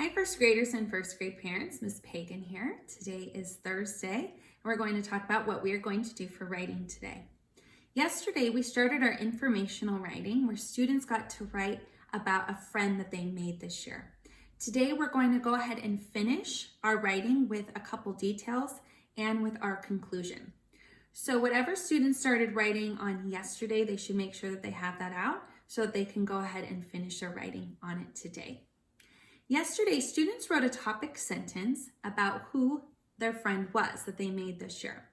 Hi, first graders and first grade parents. Miss Pagan here. Today is Thursday, and we're going to talk about what we are going to do for writing today. Yesterday, we started our informational writing where students got to write about a friend that they made this year. Today, we're going to go ahead and finish our writing with a couple details and with our conclusion. So whatever students started writing on yesterday, they should make sure that they have that out so that they can go ahead and finish their writing on it today. Yesterday, students wrote a topic sentence about who their friend was that they made this year.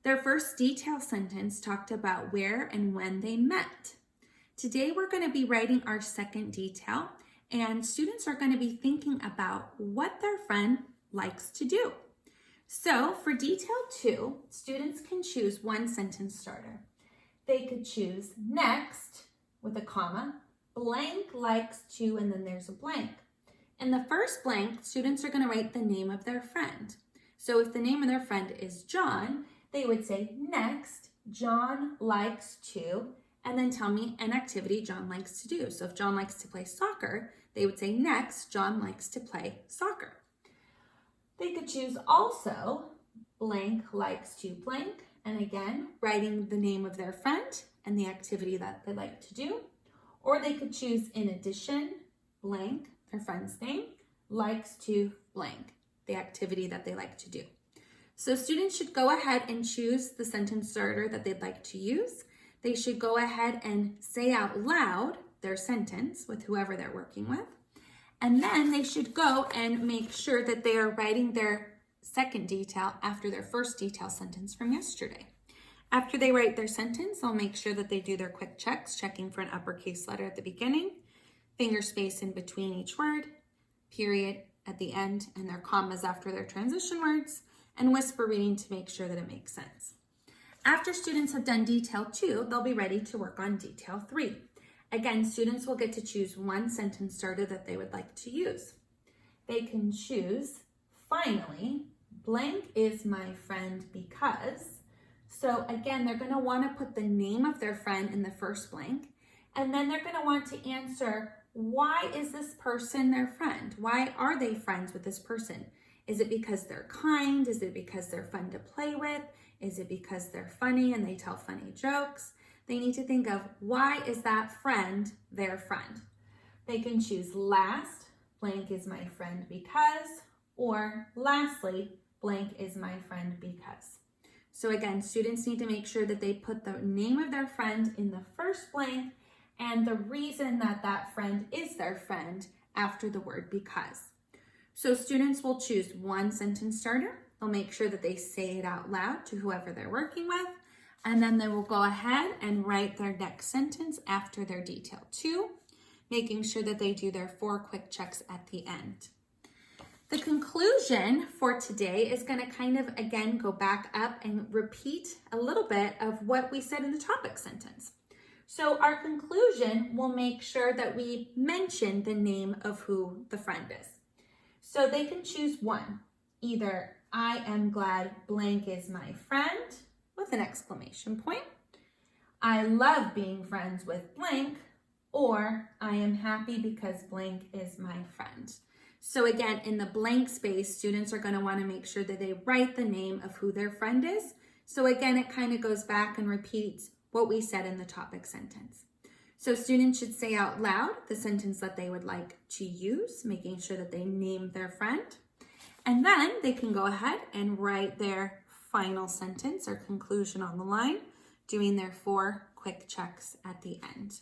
Their first detail sentence talked about where and when they met. Today, we're going to be writing our second detail, and students are going to be thinking about what their friend likes to do. So for detail 2, students can choose one sentence starter. They could choose next with a comma, blank likes to, and then there's a blank. In the first blank, students are going to write the name of their friend. So if the name of their friend is John, they would say, next, John likes to, and then tell me an activity John likes to do. So if John likes to play soccer, they would say, next, John likes to play soccer. They could choose also, blank likes to blank, and again, writing the name of their friend and the activity that they like to do. Or they could choose in addition, blank, their friend's name, likes to blank, the activity that they like to do. So students should go ahead and choose the sentence starter that they'd like to use. They should go ahead and say out loud their sentence with whoever they're working with. And then they should go and make sure that they are writing their second detail after their first detail sentence from yesterday. After they write their sentence, they'll make sure that they do their quick checks, checking for an uppercase letter at the beginning, finger space in between each word, period at the end, and their commas after their transition words, and whisper reading to make sure that it makes sense. After students have done detail 2, they'll be ready to work on detail 3. Again, students will get to choose one sentence starter that they would like to use. They can choose, finally, blank is my friend because. So again, they're going to want to put the name of their friend in the first blank, and then they're going to want to answer, why is this person their friend? Why are they friends with this person? Is it because they're kind? Is it because they're fun to play with? Is it because they're funny and they tell funny jokes? They need to think of, why is that friend their friend? They can choose last, blank is my friend because, or lastly, blank is my friend because. So again, students need to make sure that they put the name of their friend in the first blank and the reason that that friend is their friend after the word because. So students will choose one sentence starter. They'll make sure that they say it out loud to whoever they're working with, and then they will go ahead and write their next sentence after their detail 2, making sure that they do their 4 quick checks at the end. The conclusion for today is going to kind of, again, go back up and repeat a little bit of what we said in the topic sentence. So our conclusion will make sure that we mention the name of who the friend is. So they can choose one, either I am glad blank is my friend with an exclamation point, I love being friends with blank, or I am happy because blank is my friend. So again, in the blank space, students are going to want to make sure that they write the name of who their friend is. So again, it kind of goes back and repeats what we said in the topic sentence. So students should say out loud the sentence that they would like to use, making sure that they name their friend. And then they can go ahead and write their final sentence or conclusion on the line, doing their 4 quick checks at the end.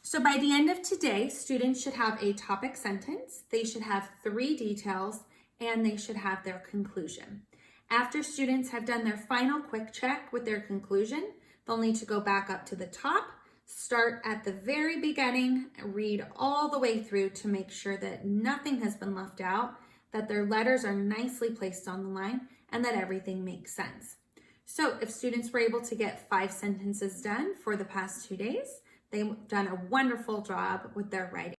So by the end of today, students should have a topic sentence, they should have 3 details, and they should have their conclusion. After students have done their final quick check with their conclusion, they'll need to go back up to the top, start at the very beginning, read all the way through to make sure that nothing has been left out, that their letters are nicely placed on the line, and that everything makes sense. So if students were able to get 5 sentences done for the past 2 days, they've done a wonderful job with their writing.